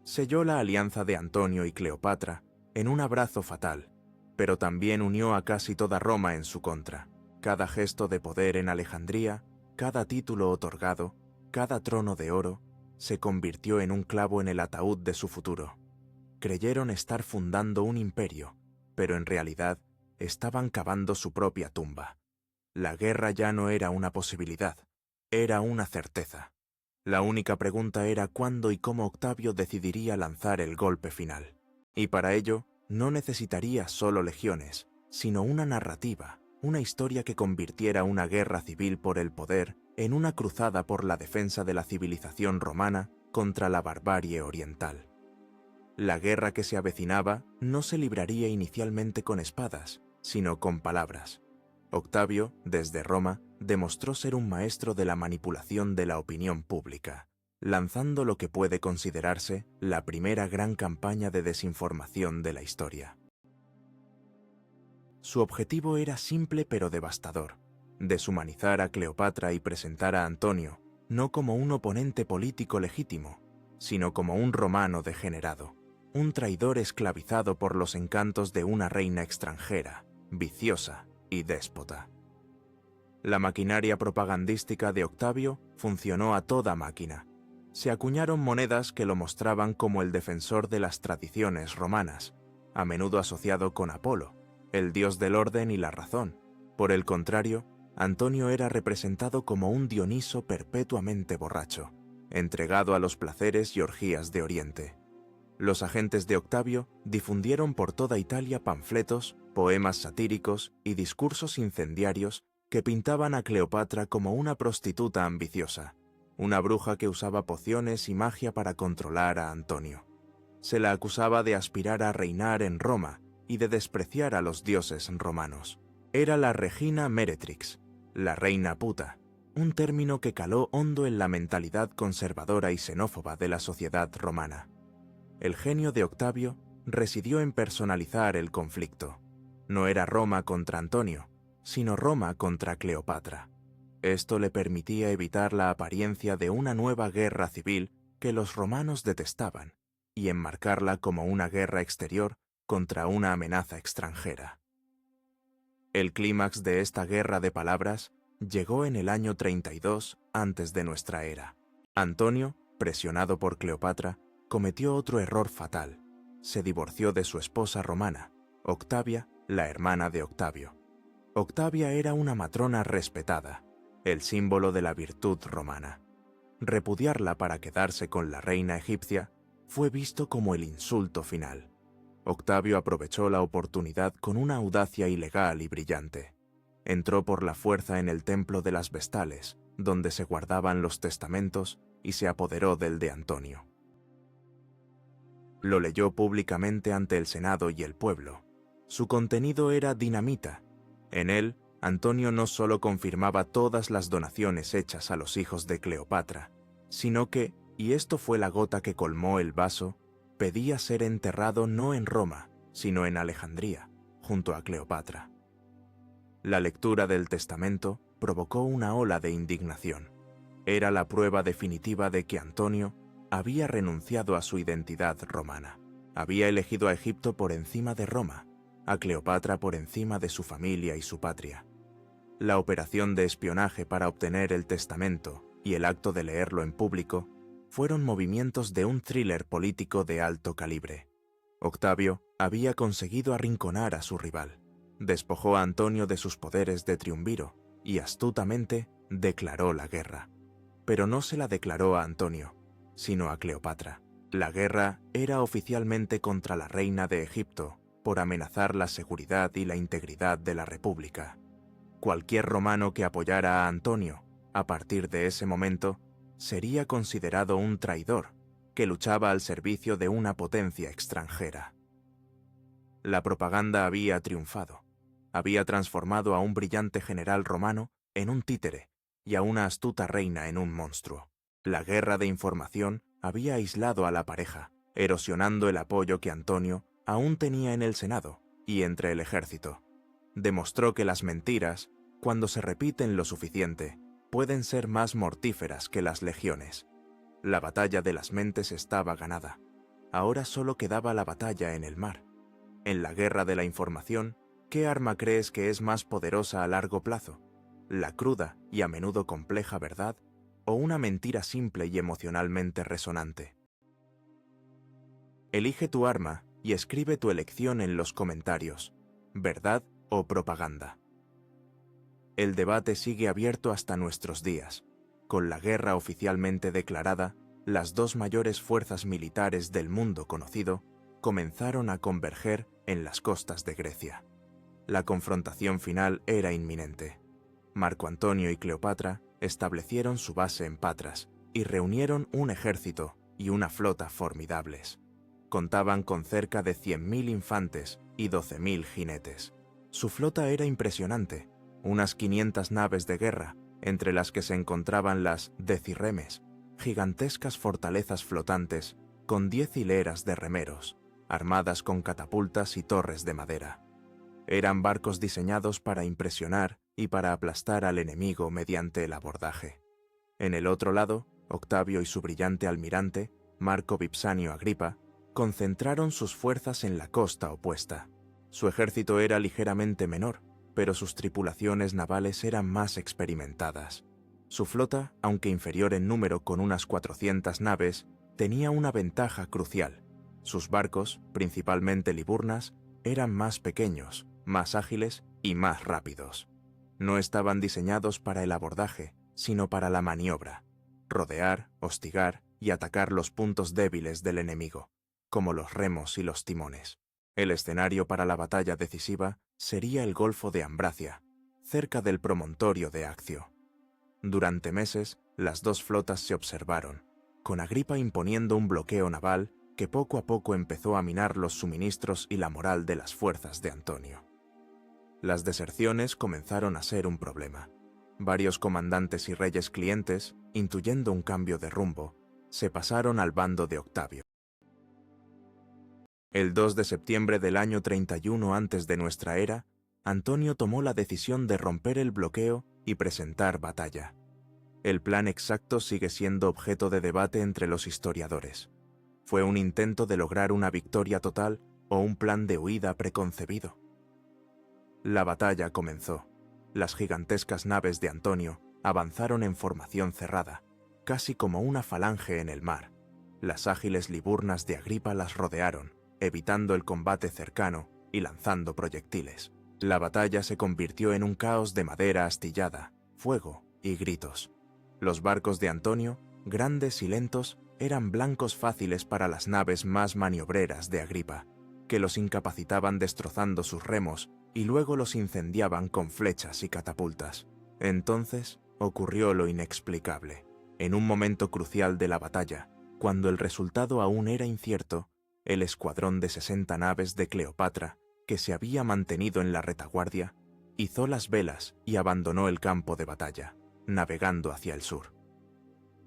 Speaker 1: Selló la alianza de Antonio y Cleopatra en un abrazo fatal, pero también unió a casi toda Roma en su contra. Cada gesto de poder en Alejandría, cada título otorgado, cada trono de oro, se convirtió en un clavo en el ataúd de su futuro. Creyeron estar fundando un imperio, pero en realidad estaban cavando su propia tumba. La guerra ya no era una posibilidad, era una certeza. La única pregunta era cuándo y cómo Octavio decidiría lanzar el golpe final. Y para ello, no necesitaría solo legiones, sino una narrativa, una historia que convirtiera una guerra civil por el poder en una cruzada por la defensa de la civilización romana contra la barbarie oriental. La guerra que se avecinaba no se libraría inicialmente con espadas, sino con palabras. Octavio, desde Roma, demostró ser un maestro de la manipulación de la opinión pública, lanzando lo que puede considerarse la primera gran campaña de desinformación de la historia. Su objetivo era simple pero devastador: deshumanizar a Cleopatra y presentar a Antonio no como un oponente político legítimo, sino como un romano degenerado, un traidor esclavizado por los encantos de una reina extranjera, viciosa y déspota. La maquinaria propagandística de Octavio funcionó a toda máquina. Se acuñaron monedas que lo mostraban como el defensor de las tradiciones romanas, a menudo asociado con Apolo, el dios del orden y la razón. Por el contrario, Antonio era representado como un Dioniso perpetuamente borracho, entregado a los placeres y orgías de Oriente. Los agentes de Octavio difundieron por toda Italia panfletos, poemas satíricos y discursos incendiarios que pintaban a Cleopatra como una prostituta ambiciosa, una bruja que usaba pociones y magia para controlar a Antonio. Se la acusaba de aspirar a reinar en Roma y de despreciar a los dioses romanos. Era la Regina Meretrix, la reina puta, un término que caló hondo en la mentalidad conservadora y xenófoba de la sociedad romana. El genio de Octavio residió en personalizar el conflicto. No era Roma contra Antonio, sino Roma contra Cleopatra. Esto le permitía evitar la apariencia de una nueva guerra civil que los romanos detestaban y enmarcarla como una guerra exterior contra una amenaza extranjera. El clímax de esta guerra de palabras llegó en el año 32 antes de nuestra era. Antonio, presionado por Cleopatra, cometió otro error fatal. Se divorció de su esposa romana, Octavia, la hermana de Octavio. Octavia era una matrona respetada, el símbolo de la virtud romana. Repudiarla para quedarse con la reina egipcia fue visto como el insulto final. Octavio aprovechó la oportunidad con una audacia ilegal y brillante. Entró por la fuerza en el templo de las Vestales, donde se guardaban los testamentos, y se apoderó del de Antonio. Lo leyó públicamente ante el Senado y el pueblo. Su contenido era dinamita. En él, Antonio no solo confirmaba todas las donaciones hechas a los hijos de Cleopatra, sino que, y esto fue la gota que colmó el vaso, pedía ser enterrado no en Roma, sino en Alejandría, junto a Cleopatra. La lectura del testamento provocó una ola de indignación. Era la prueba definitiva de que Antonio había renunciado a su identidad romana. Había elegido a Egipto por encima de Roma, a Cleopatra por encima de su familia y su patria. La operación de espionaje para obtener el testamento y el acto de leerlo en público fueron movimientos de un thriller político de alto calibre. Octavio había conseguido arrinconar a su rival, despojó a Antonio de sus poderes de triunviro y astutamente declaró la guerra. Pero no se la declaró a Antonio, sino a Cleopatra. La guerra era oficialmente contra la reina de Egipto por amenazar la seguridad y la integridad de la República. Cualquier romano que apoyara a Antonio, a partir de ese momento, sería considerado un traidor que luchaba al servicio de una potencia extranjera. La propaganda había triunfado. Había transformado a un brillante general romano en un títere y a una astuta reina en un monstruo. La guerra de información había aislado a la pareja, erosionando el apoyo que Antonio aún tenía en el Senado y entre el ejército. Demostró que las mentiras, cuando se repiten lo suficiente, pueden ser más mortíferas que las legiones. La batalla de las mentes estaba ganada. Ahora solo quedaba la batalla en el mar. En la guerra de la información, ¿qué arma crees que es más poderosa a largo plazo? ¿La cruda y a menudo compleja verdad o una mentira simple y emocionalmente resonante? Elige tu arma y escribe tu elección en los comentarios. ¿Verdad o propaganda? El debate sigue abierto hasta nuestros días. Con la guerra oficialmente declarada, las dos mayores fuerzas militares del mundo conocido comenzaron a converger en las costas de Grecia. La confrontación final era inminente. Marco Antonio y Cleopatra establecieron su base en Patras y reunieron un ejército y una flota formidables. Contaban con cerca de 100.000 infantes y 12.000 jinetes. Su flota era impresionante, unas 500 naves de guerra, entre las que se encontraban las decirremes, gigantescas fortalezas flotantes con 10 hileras de remeros, armadas con catapultas y torres de madera. Eran barcos diseñados para impresionar y para aplastar al enemigo mediante el abordaje. En el otro lado, Octavio y su brillante almirante, Marco Vipsanio Agripa, concentraron sus fuerzas en la costa opuesta. Su ejército era ligeramente menor, pero sus tripulaciones navales eran más experimentadas. Su flota, aunque inferior en número con unas 400 naves, tenía una ventaja crucial. Sus barcos, principalmente liburnas, eran más pequeños, más ágiles y más rápidos. No estaban diseñados para el abordaje, sino para la maniobra, rodear, hostigar y atacar los puntos débiles del enemigo, como los remos y los timones. El escenario para la batalla decisiva sería el Golfo de Ambracia, cerca del promontorio de Accio. Durante meses, las dos flotas se observaron, con Agripa imponiendo un bloqueo naval que poco a poco empezó a minar los suministros y la moral de las fuerzas de Antonio. Las deserciones comenzaron a ser un problema. Varios comandantes y reyes clientes, intuyendo un cambio de rumbo, se pasaron al bando de Octavio. El 2 de septiembre del año 31 antes de nuestra era, Antonio tomó la decisión de romper el bloqueo y presentar batalla. El plan exacto sigue siendo objeto de debate entre los historiadores. ¿Fue un intento de lograr una victoria total o un plan de huida preconcebido? La batalla comenzó. Las gigantescas naves de Antonio avanzaron en formación cerrada, casi como una falange en el mar. Las ágiles liburnas de Agripa las rodearon, evitando el combate cercano y lanzando proyectiles. La batalla se convirtió en un caos de madera astillada, fuego y gritos. Los barcos de Antonio, grandes y lentos, eran blancos fáciles para las naves más maniobreras de Agripa, que los incapacitaban destrozando sus remos y luego los incendiaban con flechas y catapultas. Entonces ocurrió lo inexplicable. En un momento crucial de la batalla, cuando el resultado aún era incierto, el escuadrón de 60 naves de Cleopatra, que se había mantenido en la retaguardia, izó las velas y abandonó el campo de batalla, navegando hacia el sur.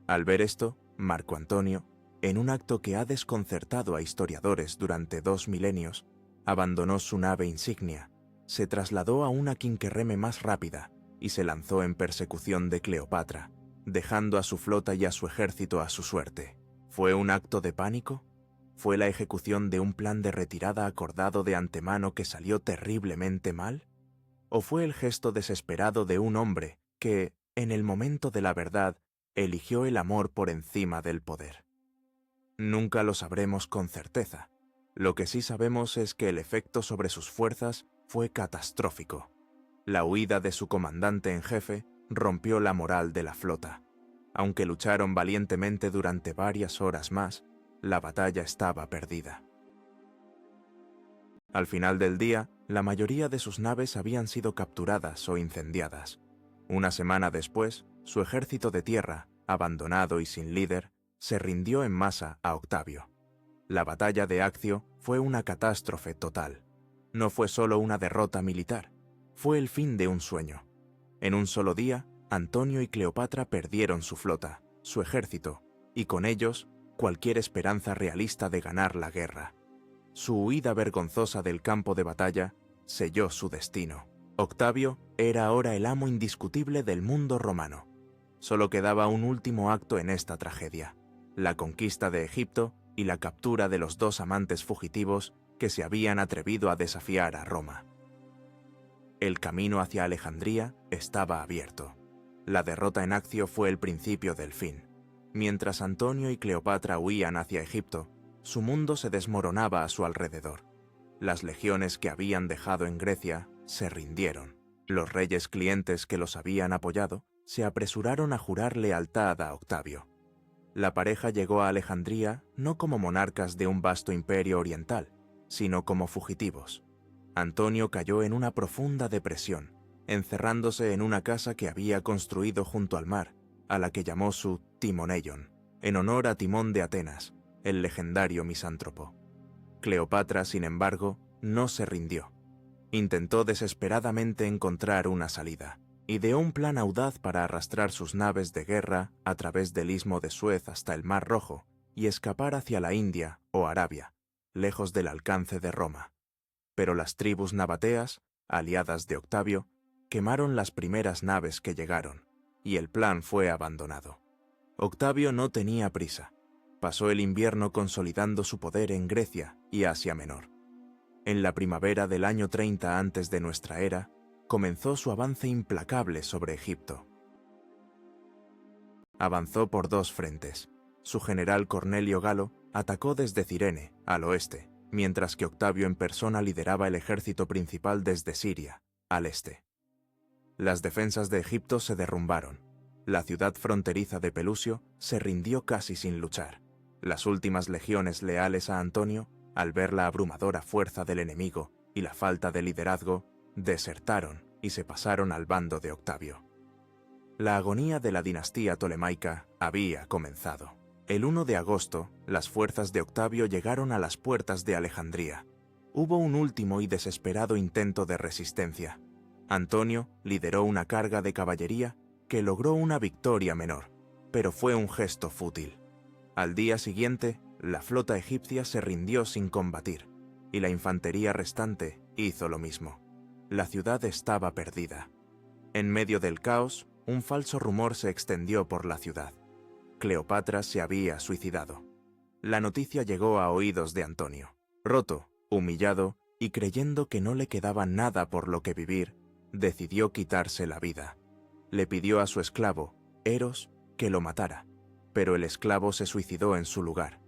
Speaker 1: Al ver esto, Marco Antonio, en un acto que ha desconcertado a historiadores durante 2 milenios, abandonó su nave insignia, se trasladó a una quinquerreme más rápida y se lanzó en persecución de Cleopatra, dejando a su flota y a su ejército a su suerte. ¿Fue un acto de pánico? ¿Fue la ejecución de un plan de retirada acordado de antemano que salió terriblemente mal? ¿O fue el gesto desesperado de un hombre que, en el momento de la verdad, eligió el amor por encima del poder? Nunca lo sabremos con certeza. Lo que sí sabemos es que el efecto sobre sus fuerzas fue catastrófico. La huida de su comandante en jefe rompió la moral de la flota. Aunque lucharon valientemente durante varias horas más, la batalla estaba perdida. Al final del día, la mayoría de sus naves habían sido capturadas o incendiadas. Una semana después, su ejército de tierra, abandonado y sin líder, se rindió en masa a Octavio. La batalla de Accio fue una catástrofe total. No fue solo una derrota militar, fue el fin de un sueño. En un solo día, Antonio y Cleopatra perdieron su flota, su ejército, y con ellos cualquier esperanza realista de ganar la guerra. Su huida vergonzosa del campo de batalla selló su destino. Octavio era ahora el amo indiscutible del mundo romano. Solo quedaba un último acto en esta tragedia: la conquista de Egipto y la captura de los 2 amantes fugitivos que se habían atrevido a desafiar a Roma. El camino hacia Alejandría estaba abierto. La derrota en Accio fue el principio del fin. Mientras Antonio y Cleopatra huían hacia Egipto, su mundo se desmoronaba a su alrededor. Las legiones que habían dejado en Grecia se rindieron. Los reyes clientes que los habían apoyado se apresuraron a jurar lealtad a Octavio. La pareja llegó a Alejandría no como monarcas de un vasto imperio oriental, sino como fugitivos. Antonio cayó en una profunda depresión, encerrándose en una casa que había construido junto al mar, a la que llamó su Timoneion, en honor a Timón de Atenas, el legendario misántropo. Cleopatra, sin embargo, no se rindió. Intentó desesperadamente encontrar una salida. Ideó un plan audaz para arrastrar sus naves de guerra a través del istmo de Suez hasta el Mar Rojo y escapar hacia la India o Arabia, lejos del alcance de Roma. Pero las tribus nabateas, aliadas de Octavio, quemaron las primeras naves que llegaron, y el plan fue abandonado. Octavio no tenía prisa. Pasó el invierno consolidando su poder en Grecia y Asia Menor. En la primavera del año 30 antes de nuestra era, comenzó su avance implacable sobre Egipto. Avanzó por 2 frentes. Su general Cornelio Galo atacó desde Cirene, al oeste, mientras que Octavio en persona lideraba el ejército principal desde Siria, al este. Las defensas de Egipto se derrumbaron. La ciudad fronteriza de Pelusio se rindió casi sin luchar. Las últimas legiones leales a Antonio, al ver la abrumadora fuerza del enemigo y la falta de liderazgo, desertaron y se pasaron al bando de Octavio. La agonía de la dinastía tolemaica había comenzado. El 1 de agosto, las fuerzas de Octavio llegaron a las puertas de Alejandría. Hubo un último y desesperado intento de resistencia. Antonio lideró una carga de caballería que logró una victoria menor, pero fue un gesto fútil. Al día siguiente, la flota egipcia se rindió sin combatir, y la infantería restante hizo lo mismo. La ciudad estaba perdida. En medio del caos, un falso rumor se extendió por la ciudad. Cleopatra se había suicidado. La noticia llegó a oídos de Antonio. Roto, humillado y creyendo que no le quedaba nada por lo que vivir, decidió quitarse la vida. Le pidió a su esclavo, Eros, que lo matara, pero el esclavo se suicidó en su lugar.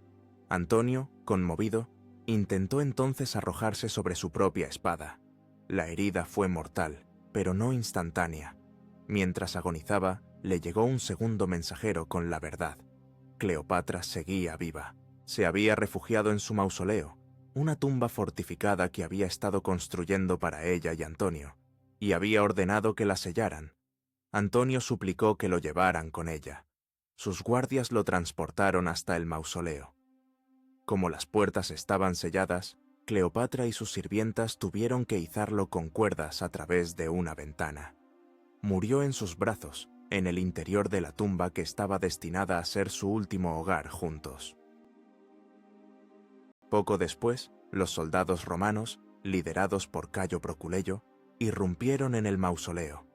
Speaker 1: Antonio, conmovido, intentó entonces arrojarse sobre su propia espada. La herida fue mortal, pero no instantánea. Mientras agonizaba, le llegó un segundo mensajero con la verdad. Cleopatra seguía viva. Se había refugiado en su mausoleo, una tumba fortificada que había estado construyendo para ella y Antonio, y había ordenado que la sellaran. Antonio suplicó que lo llevaran con ella. Sus guardias lo transportaron hasta el mausoleo. Como las puertas estaban selladas, Cleopatra y sus sirvientas tuvieron que izarlo con cuerdas a través de una ventana. Murió en sus brazos, en el interior de la tumba que estaba destinada a ser su último hogar juntos. Poco después, los soldados romanos, liderados por Cayo Proculeyo, irrumpieron en el mausoleo.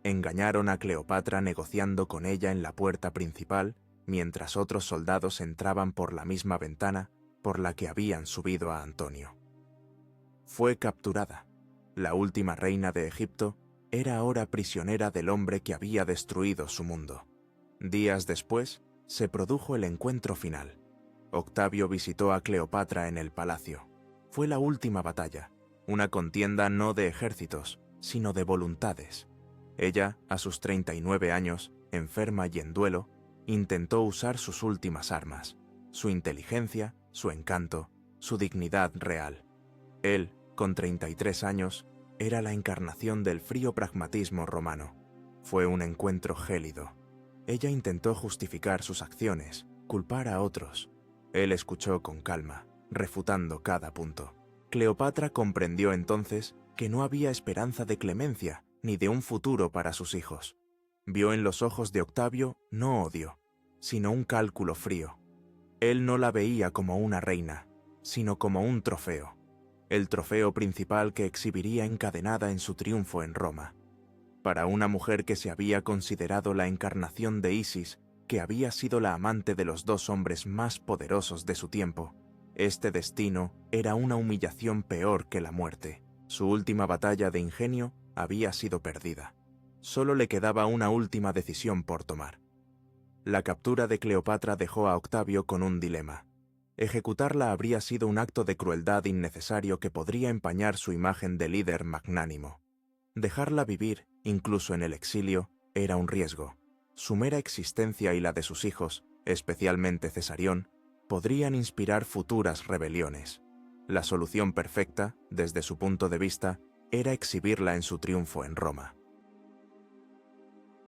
Speaker 1: Engañaron a Cleopatra negociando con ella en la puerta principal, mientras otros soldados entraban por la misma ventana por la que habían subido a Antonio. Fue capturada. La última reina de Egipto era ahora prisionera del hombre que había destruido su mundo. Días después, se produjo el encuentro final. Octavio visitó a Cleopatra en el palacio. Fue la última batalla, una contienda no de ejércitos, sino de voluntades. Ella, a sus 39 años, enferma y en duelo, intentó usar sus últimas armas, su inteligencia, su encanto, su dignidad real. Él, con 33 años, era la encarnación del frío pragmatismo romano. Fue un encuentro gélido. Ella intentó justificar sus acciones, culpar a otros. Él escuchó con calma, refutando cada punto. Cleopatra comprendió entonces que no había esperanza de clemencia ni de un futuro para sus hijos. Vio en los ojos de Octavio no odio, sino un cálculo frío. Él no la veía como una reina, sino como un trofeo. El trofeo principal que exhibiría encadenada en su triunfo en Roma. Para una mujer que se había considerado la encarnación de Isis, que había sido la amante de los dos hombres más poderosos de su tiempo, este destino era una humillación peor que la muerte. Su última batalla de ingenio había sido perdida. Solo le quedaba una última decisión por tomar. La captura de Cleopatra dejó a Octavio con un dilema. Ejecutarla habría sido un acto de crueldad innecesario que podría empañar su imagen de líder magnánimo. Dejarla vivir, incluso en el exilio, era un riesgo. Su mera existencia y la de sus hijos, especialmente Cesarión, podrían inspirar futuras rebeliones. La solución perfecta, desde su punto de vista, era exhibirla en su triunfo en Roma.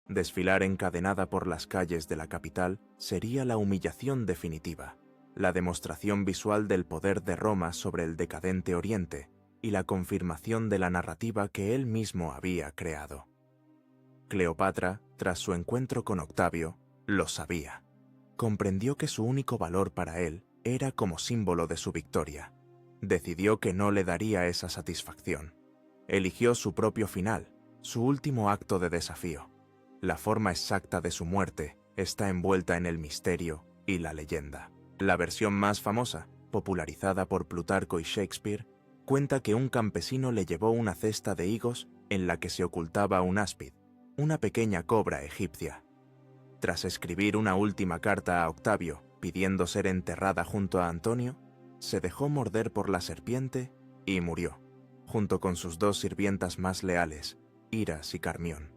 Speaker 1: Desfilar encadenada por las calles de la capital sería la humillación definitiva, la demostración visual del poder de Roma sobre el decadente Oriente y la confirmación de la narrativa que él mismo había creado. Cleopatra, tras su encuentro con Octavio, lo sabía. Comprendió que su único valor para él era como símbolo de su victoria. Decidió que no le daría esa satisfacción. Eligió su propio final, su último acto de desafío. La forma exacta de su muerte está envuelta en el misterio y la leyenda. La versión más famosa, popularizada por Plutarco y Shakespeare, cuenta que un campesino le llevó una cesta de higos en la que se ocultaba un áspid, una pequeña cobra egipcia. Tras escribir una última carta a Octavio pidiendo ser enterrada junto a Antonio, se dejó morder por la serpiente y murió, junto con sus dos sirvientas más leales, Iras y Carmión.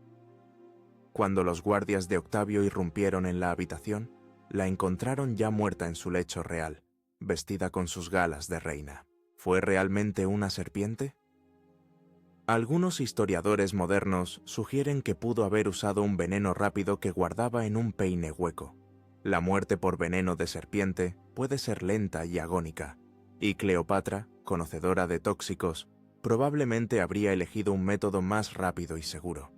Speaker 1: Cuando los guardias de Octavio irrumpieron en la habitación, la encontraron ya muerta en su lecho real, vestida con sus galas de reina. ¿Fue realmente una serpiente? Algunos historiadores modernos sugieren que pudo haber usado un veneno rápido que guardaba en un peine hueco. La muerte por veneno de serpiente puede ser lenta y agónica, y Cleopatra, conocedora de tóxicos, probablemente habría elegido un método más rápido y seguro.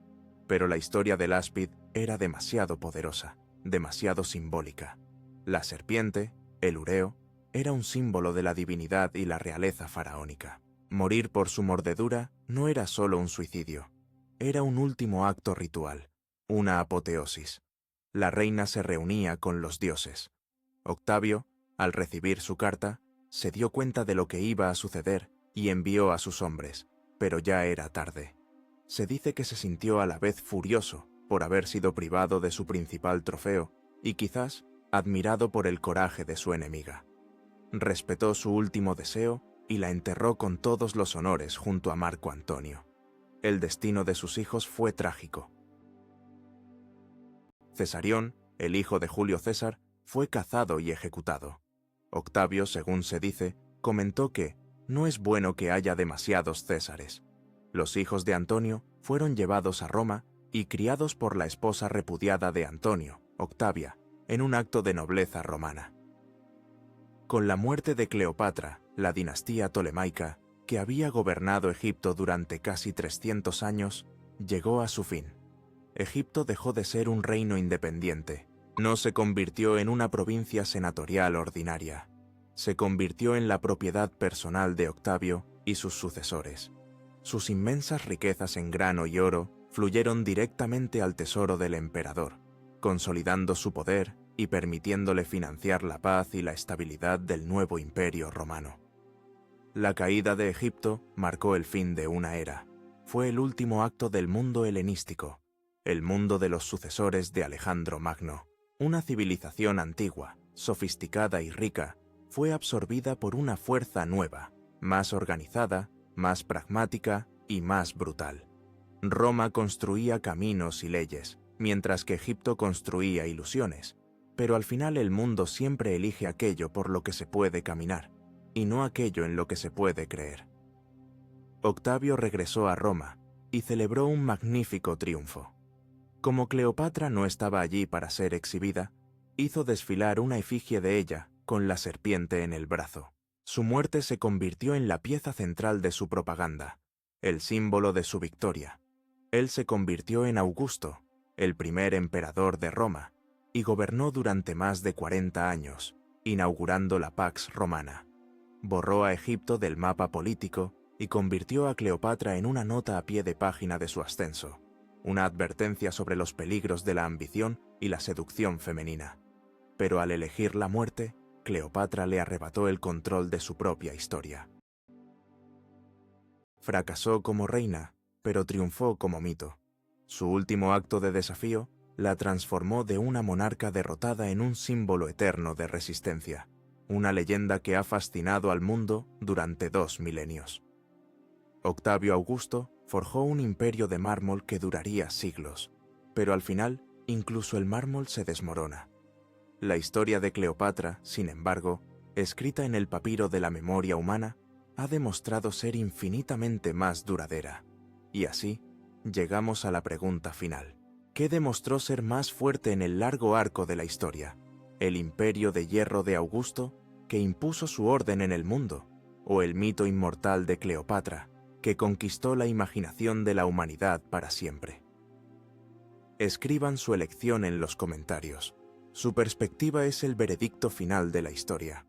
Speaker 1: Pero la historia del áspid era demasiado poderosa, demasiado simbólica. La serpiente, el ureo, era un símbolo de la divinidad y la realeza faraónica. Morir por su mordedura no era solo un suicidio, era un último acto ritual, una apoteosis. La reina se reunía con los dioses. Octavio, al recibir su carta, se dio cuenta de lo que iba a suceder y envió a sus hombres, pero ya era tarde. Se dice que se sintió a la vez furioso por haber sido privado de su principal trofeo y quizás admirado por el coraje de su enemiga. Respetó su último deseo y la enterró con todos los honores junto a Marco Antonio. El destino de sus hijos fue trágico. Cesarión, el hijo de Julio César, fue cazado y ejecutado. Octavio, según se dice, comentó que no es bueno que haya demasiados Césares. Los hijos de Antonio fueron llevados a Roma y criados por la esposa repudiada de Antonio, Octavia, en un acto de nobleza romana. Con la muerte de Cleopatra, la dinastía tolemaica, que había gobernado Egipto durante casi 300 años, llegó a su fin. Egipto dejó de ser un reino independiente. No se convirtió en una provincia senatorial ordinaria. Se convirtió en la propiedad personal de Octavio y sus sucesores. Sus inmensas riquezas en grano y oro fluyeron directamente al tesoro del emperador, consolidando su poder y permitiéndole financiar la paz y la estabilidad del nuevo imperio romano. La caída de Egipto marcó el fin de una era. Fue el último acto del mundo helenístico, el mundo de los sucesores de Alejandro Magno. Una civilización antigua, sofisticada y rica, fue absorbida por una fuerza nueva, más organizada, más pragmática y más brutal. Roma construía caminos y leyes, mientras que Egipto construía ilusiones, pero al final el mundo siempre elige aquello por lo que se puede caminar, y no aquello en lo que se puede creer. Octavio regresó a Roma y celebró un magnífico triunfo. Como Cleopatra no estaba allí para ser exhibida, hizo desfilar una efigie de ella con la serpiente en el brazo. Su muerte se convirtió en la pieza central de su propaganda, el símbolo de su victoria. Él se convirtió en Augusto, el primer emperador de Roma, y gobernó durante más de 40 años, inaugurando la Pax Romana. Borró a Egipto del mapa político y convirtió a Cleopatra en una nota a pie de página de su ascenso, una advertencia sobre los peligros de la ambición y la seducción femenina. Pero al elegir la muerte, Cleopatra le arrebató el control de su propia historia. Fracasó como reina, pero triunfó como mito. Su último acto de desafío la transformó de una monarca derrotada en un símbolo eterno de resistencia, una leyenda que ha fascinado al mundo durante 2 milenios. Octavio Augusto forjó un imperio de mármol que duraría siglos, pero al final incluso el mármol se desmorona. La historia de Cleopatra, sin embargo, escrita en el papiro de la memoria humana, ha demostrado ser infinitamente más duradera. Y así, llegamos a la pregunta final. ¿Qué demostró ser más fuerte en el largo arco de la historia? ¿El imperio de hierro de Augusto, que impuso su orden en el mundo? ¿O el mito inmortal de Cleopatra, que conquistó la imaginación de la humanidad para siempre? Escriban su elección en los comentarios. Su perspectiva es el veredicto final de la historia.